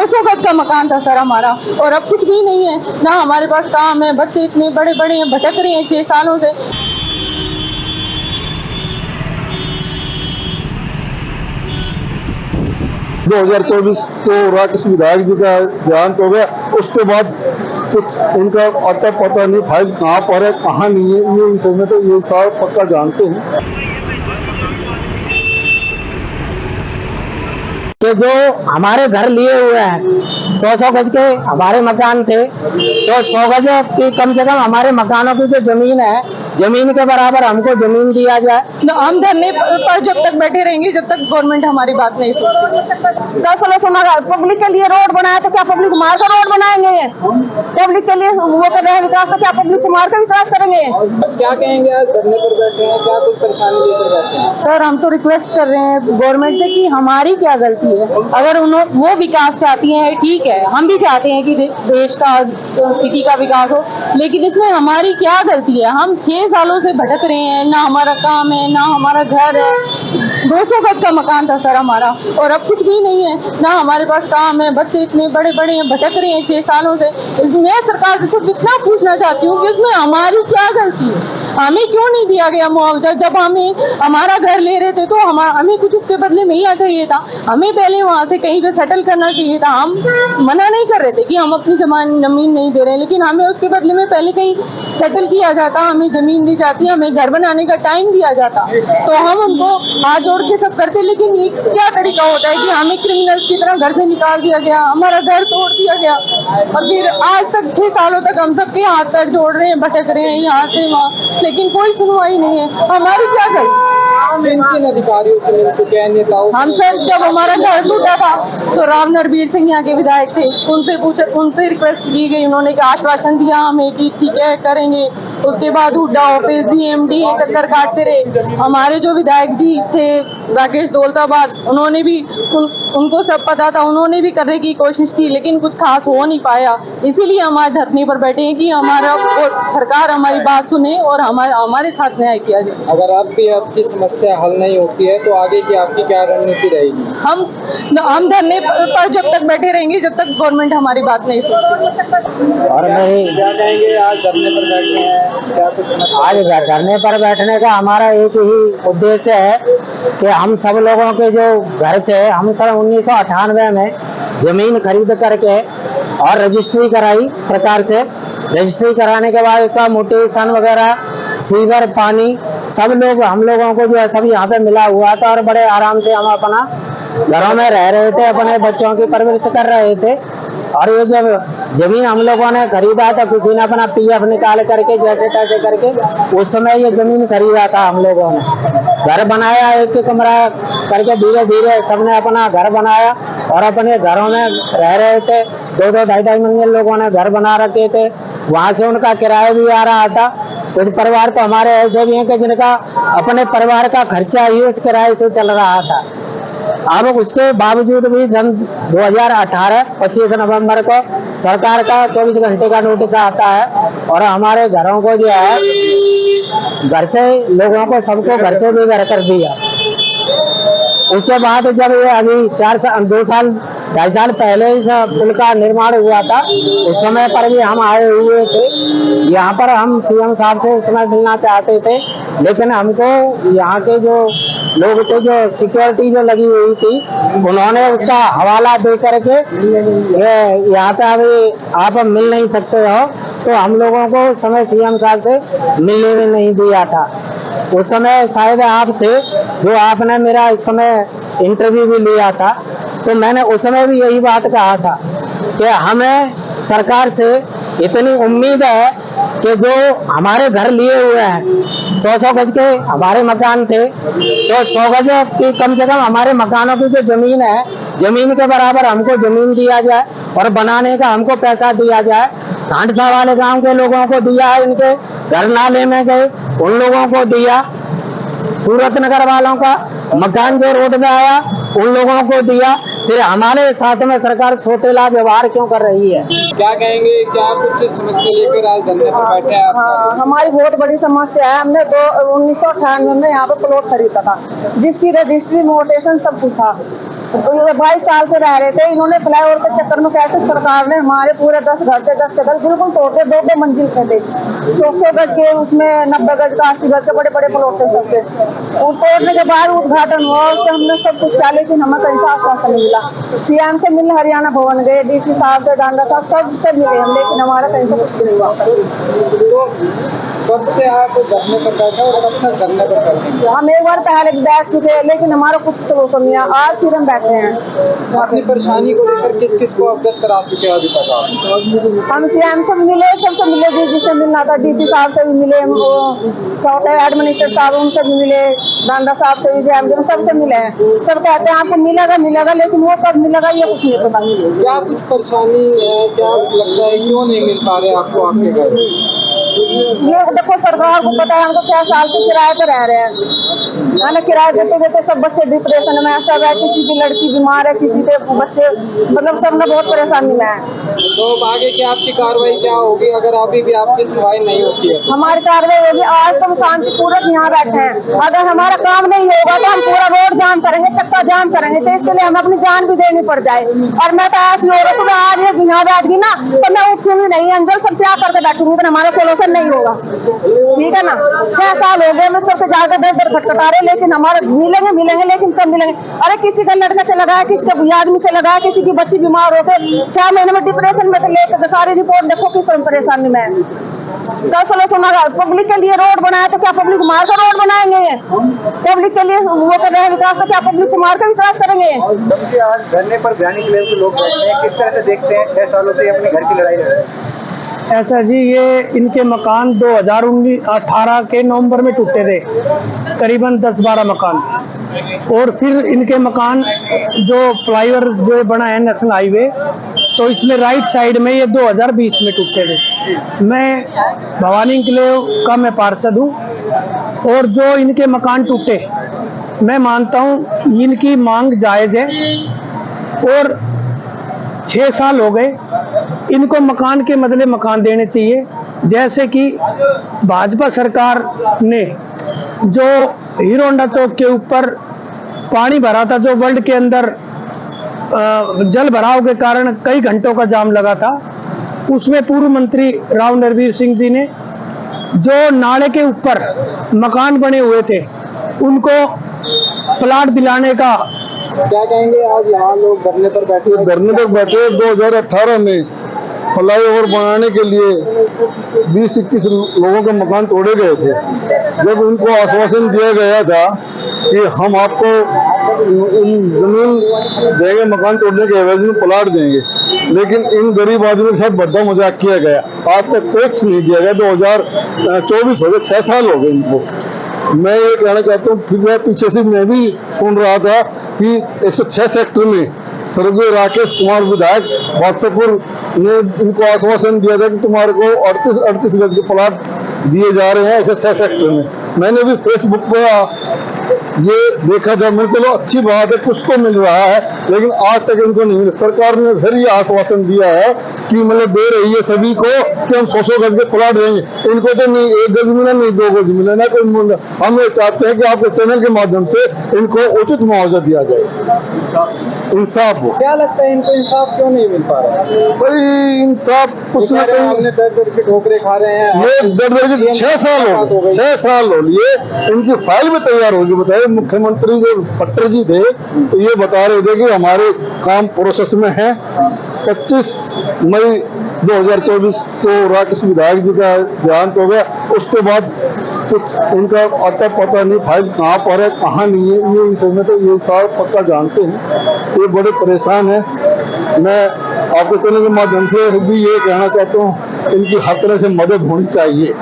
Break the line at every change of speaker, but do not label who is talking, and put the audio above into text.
200 गज का मकान था सर हमारा, और अब कुछ भी नहीं है, ना हमारे पास काम है, बच्चे इतने बड़े बड़े हैं, भटक रहे हैं 6 सालों से।
2024 तो राकेश विधायक जी का देहांत हो गया, उसके बाद कुछ इनका आता पता नहीं, फाइल कहाँ पर है कहाँ नहीं है, ये इस समय तो ये सारा पक्का जानते हैं
कि जो हमारे घर लिए हुए हैं 100 गज के हमारे मकान थे, तो 100 गज की कम से कम हमारे मकानों की जो जमीन है, जमीन के बराबर हमको जमीन दिया जाए।
हम धरने पर जब तक बैठे रहेंगे जब तक गवर्नमेंट हमारी बात नहीं सुनती। 10 सालों से पब्लिक के लिए रोड बनाया तो क्या पब्लिक मार कर रोड बनाएंगे? ये पब्लिक के लिए वो कर रहे हैं विकास, तो क्या पब्लिक को मार कर विकास करेंगे?
क्या कहेंगे, आज धरने पर बैठे हैं, क्या कुछ परेशानी लेकर बैठे हैं?
सर हम तो रिक्वेस्ट कर रहे हैं गवर्नमेंट से कि हमारी क्या गलती है, अगर वो विकास चाहती है ठीक है, हम भी चाहते हैं कि देश का सिटी का विकास हो, लेकिन इसमें हमारी क्या गलती है? हम 6 सालों से भटक रहे हैं, ना हमारा काम है ना हमारा घर है। 200 गज का मकान था सर हमारा, और अब कुछ भी नहीं है, ना हमारे पास काम है, बच्चे इतने बड़े बड़े हैं, भटक रहे हैं 6 सालों से। मैं सरकार से सिर्फ इतना पूछना चाहती हूँ कि इसमें हमारी क्या गलती है? हमें क्यों नहीं दिया गया मुआवजा? जब हमें हमारा घर ले रहे थे तो हमें कुछ उसके बदले मिलना चाहिए था, हमें पहले वहां से कहीं पे सेटल करना चाहिए था। हम मना नहीं कर रहे थे कि हम अपनी जमीन नहीं दे रहे, लेकिन हमें उसके बदले में पहले कहीं सेटल किया जाता, हमें जमीन दी जाती, हमें घर बनाने का टाइम दिया जाता, तो हम उनको हाथ जोड़ के सब करते। लेकिन ये क्या तरीका होता है कि हमें क्रिमिनल्स की तरह घर से निकाल दिया गया, हमारा घर तोड़ दिया गया, और फिर आज तक 6 सालों तक हम सबके हाथ पैर जोड़ रहे हैं, भटक रहे हैं यहाँ से वहाँ, लेकिन कोई सुनवाई नहीं है। हमारी क्या गलती?
किन अधिकारियों से मिल चुके हैं, नेताओं से?
हम सर जब हमारा घर टूटा था तो राव नरबीर सिंह यहाँ के विधायक थे, उनसे रिक्वेस्ट की गई, उन्होंने आश्वासन दिया हमें कि ठीक है करेंगे। उसके बाद हुड्डा ऑफिस DMD चक्कर काटते रहे। हमारे जो विधायक जी थे राकेश दौलताबाद, उन्होंने भी उनको सब पता था, उन्होंने भी करने की कोशिश की, लेकिन कुछ खास हो नहीं पाया। इसीलिए हम आज धरने पर बैठे हैं कि हमारा सरकार हमारी बात सुने और हमारे साथ न्याय किया जाए।
अगर आपकी समस्या हल नहीं होती है तो आगे की आपकी क्या रणनीति रहेगी?
हम धरने पर जब तक बैठे रहेंगे जब तक गवर्नमेंट हमारी बात नहीं सुनती।
और नहीं,
क्या कहेंगे, आज धरने पर बैठे हैं, क्या कुछ समस्या?
आज धरने पर बैठने का हमारा एक ही उद्देश्य है कि हम सब लोगों के जो घर थे, हम सब 1998 में जमीन खरीद करके और रजिस्ट्री कराई सरकार से। रजिस्ट्री कराने के बाद उसका म्यूटेशन वगैरह, सीवर, पानी, सब लोग हम लोगों को जो है सब यहाँ पे मिला हुआ था, और बड़े आराम से हम अपना घरों में रह रहे थे, अपने बच्चों की परवरिश कर रहे थे। और ये जब जमीन हम लोगों ने खरीदा था, किसी ने अपना PF निकाल करके जैसे तैसे करके उस समय ये जमीन खरीदा था, हम लोगों ने घर बनाया, एक कमरा करके धीरे धीरे सबने अपना घर बनाया और अपने घरों में रह रहे थे। 2-2, 2.5 मंजिल लोगों ने घर बना रखे थे, वहां से उनका किराया भी आ रहा था। कुछ परिवार तो हमारे ऐसे भी हैं कि जिनका अपने परिवार का खर्चा ही उस किराए से चल रहा था। अब उसके बावजूद भी सन 2018 25 नवंबर को सरकार का 24 घंटे का नोटिस आता है, और हमारे घरों को जो है घर से लोगों को सबको घर से बेघर कर दिया। उसके बाद जब ये अभी 2 साल 2.5 साल पहले इस पुल का निर्माण हुआ था, उस समय पर भी हम आए हुए थे यहाँ पर। हम CM साहब से उस समय मिलना चाहते थे, लेकिन हमको यहाँ के जो लोग थे, जो सिक्योरिटी जो लगी हुई थी, उन्होंने उसका हवाला दे करके यहाँ पे अभी आप मिल नहीं सकते हो, तो हम लोगों को उस समय CM साहब से मिलने में नहीं दिया था। उस समय शायद आप थे जो आपने मेरा इस समय इंटरव्यू भी लिया था, तो मैंने उस समय भी यही बात कहा था कि हमें सरकार से इतनी उम्मीद है कि जो हमारे घर लिए हुए हैं 100 गज के हमारे मकान थे, तो 100 गज की कम से कम हमारे मकानों की जो जमीन है, जमीन के बराबर हमको जमीन दिया जाए और बनाने का हमको पैसा दिया जाए। घाटसा वाले गांव के लोगों को दिया है, इनके घर नाले में गए उन लोगों को दिया, सूरत नगर वालों का मकान जो रोड में आया उन लोगों को दिया, फिर हमारे साथ में सरकार सोतेला व्यवहार क्यों कर रही है?
क्या कहेंगे, क्या कुछ समस्या लेकर आज धरने पर बैठे हैं आप?
हाँ, हमारी बहुत बड़ी समस्या है। हमने 1998 में यहाँ पे प्लॉट खरीदा था, जिसकी रजिस्ट्री, म्यूटेशन सब कुछ था, तो ये 22 साल से रह रहे थे, इन्होंने फ्लाईओवर के चक्कर में कैसे सरकार ने हमारे पूरे 10 घर थे, 10 के 10 बिल्कुल तोड़ के 2-2 मंजिल के थे, 100 गज के, उसमें 90 गज का, 80 गज के बड़े बड़े प्लॉट थे सबके। वो तोड़ने के बाद उद्घाटन हुआ, उसके हमने सब कुछ किया, लेकिन हमें कहीं से आश्वासन नहीं मिला। सीएम से मिलने हरियाणा भवन गए, डीसी साहब से, डांडा साहब, सबसे मिले हम, लेकिन हमारा कहीं से कुछ नहीं हुआ।
तो कब से आप धरने पर बैठे और कब तक धरने पर बैठेंगे?
हम एक बार पहले भी बैठ चुके हैं, लेकिन हमारा कुछ सोल्यूशन नहीं है। आज फिर हम बैठे हैं।
अपनी परेशानी को लेकर किस किस को अवगत करा चुके हैं अभी तक आप?
हम सीएम से भी मिले, सबसे मिले, जिससे मिलना था, डीसी साहब से भी मिले, वो क्या होता है एडमिनिस्ट्रेटर साहब, उनसे भी मिले, डांडा साहब से भी, जेएमडी में, सबसे मिले हैं। सब कहते हैं आपको मिलेगा मिलेगा, लेकिन वो कब मिलेगा ये कुछ नहीं पता।
क्या कुछ परेशानी है, क्या लगता है क्यों नहीं मिल पा रहे आपको आपके घर?
ये देखो सरकार को पता है, हमको 6 साल से किराए पे रह रहे हैं, है ना। किराए देते देते सब बच्चे डिप्रेशन में, सब है, किसी की लड़की बीमार है, किसी के बच्चे, मतलब सब ना बहुत परेशानी में है।
तो आगे की आपकी कार्रवाई क्या होगी अगर अभी भी आपकी सुनवाई नहीं होती है?
हमारी कार्रवाई होगी। आज तो हम शांतिपूर्वक यहाँ बैठे हैं, अगर हमारा काम नहीं होगा तो हम पूरा रोड जाम करेंगे, चक्का जाम करेंगे, तो इसके लिए हमें अपनी जान भी देनी पड़ जाए। और मैं तो ऐसी औरत हूँ, आज ये यहाँ बैठ गई ना तो मैं उठूंगी नहीं, अंदर सब त्याग करके बैठूंगी, तो हमारा सोल्यूशन नहीं होगा, ठीक है ना। 6 साल हो गए मैं सबके जाकर दर दर खटखटा रहे, लेकिन हमारे मिलेंगे मिलेंगे, लेकिन कब मिलेंगे? अरे किसी का लड़का चला गया, किसी का आदमी चला गया, किसी की बच्ची बीमार हो गई, 6 महीने में डिप्रेशन में लेकर सारी रिपोर्ट देखो किस परेशानी में है। पब्लिक के लिए रोड बनाया तो क्या पब्लिक को मार कर रोड बनाएंगे? पब्लिक के लिए वो कर रहे हैं विकास, तो क्या पब्लिक को मार कर विकास करेंगे?
जबकि आज धरने पर बयानी के लिए लोग बैठे हैं, किस तरह से देखते हैं 6 सालों से अपने घर की लड़ाई लड़ रहे हैं?
ऐसा जी, ये इनके मकान 2018 के नवंबर में टूटे थे, करीबन 10-12 मकान। और फिर इनके मकान जो फ्लाईओवर जो बना है नेशनल हाईवे, तो इसमें राइट साइड में ये 2020 में टूटे थे। मैं भवानी इंक्लेव का मैं पार्षद हूँ, और जो इनके मकान टूटे, मैं मानता हूँ इनकी मांग जायज़ है, और 6 साल हो गए, इनको मकान के बदले मकान देने चाहिए। जैसे कि भाजपा सरकार ने जो हीरो होंडा चौक के ऊपर पानी भरा था, जो वर्ल्ड के अंदर जल भराव के कारण कई घंटों का जाम लगा था, उसमें पूर्व मंत्री राव नरवीर सिंह जी ने जो नाले के ऊपर मकान बने हुए थे उनको प्लाट दिलाने का।
क्या कहेंगे आज यहाँ लोग धरने पर बैठे?
धरने पर बैठे 2018 में फ्लाईओवर बनाने के लिए 20-21 लोगों के मकान तोड़े गए थे। जब उनको आश्वासन दिया गया था कि हम आपको जमीन देंगे, मकान तोड़ने के एवज में प्लाट देंगे, लेकिन इन गरीब आदमियों के साथ बड़ा मजाक किया गया। आज तक कुछ नहीं दिया गया। 2024 हो गए, 6 साल हो गए इनको। मैं ये कहना चाहता हूँ, फिर पीछे से मैं भी सुन रहा था कि 106 सेक्टर में स्वर्गीय राकेश कुमार विधायक बादशाहपुर ने इनको आश्वासन दिया था कि तुम्हारे को 38 गज के प्लाट दिए जा रहे हैं 106 सेक्टर में। मैंने भी फेसबुक पर ये देखा था, मेरे को अच्छी बात है, कुछ तो मिल रहा है, लेकिन आज तक इनको नहीं मिला। सरकार ने फिर ये आश्वासन दिया है कि मतलब दे रही है सभी को कि हम 100 गज के प्लाट देंगे। इनको तो नहीं 1 गज मिला, नहीं 2 गज मिला, ना कोई मिला। हम ये चाहते हैं कि आपके चैनल के माध्यम से इनको उचित मुआवजा दिया जाए, इंसाफ हो।
क्या लगता है इनको इंसाफ क्यों नहीं मिल पा रहा?
भाई इंसाफ कुछ ना कहीं
दर की ठोकरे खा रहे हैं।
ये दर की 6 साल हो गए, 6 साल हो लिए। इनकी फाइल भी तैयार होगी। बताइए, मुख्यमंत्री जो खट्टर जी थे तो ये बता रहे थे कि हमारे काम प्रोसेस में है। 25 मई 2024 को राकेश विधायक जी का देहांत हो गया। उसके बाद कुछ इनका आता पता नहीं, फाइल कहाँ पर है कहाँ नहीं है, ये विषय में तो ये सारा पक्का जानते हैं। ये बड़े परेशान हैं। मैं आपके चैनल के माध्यम से भी ये कहना चाहता हूँ, इनकी हर तरह से मदद होनी चाहिए।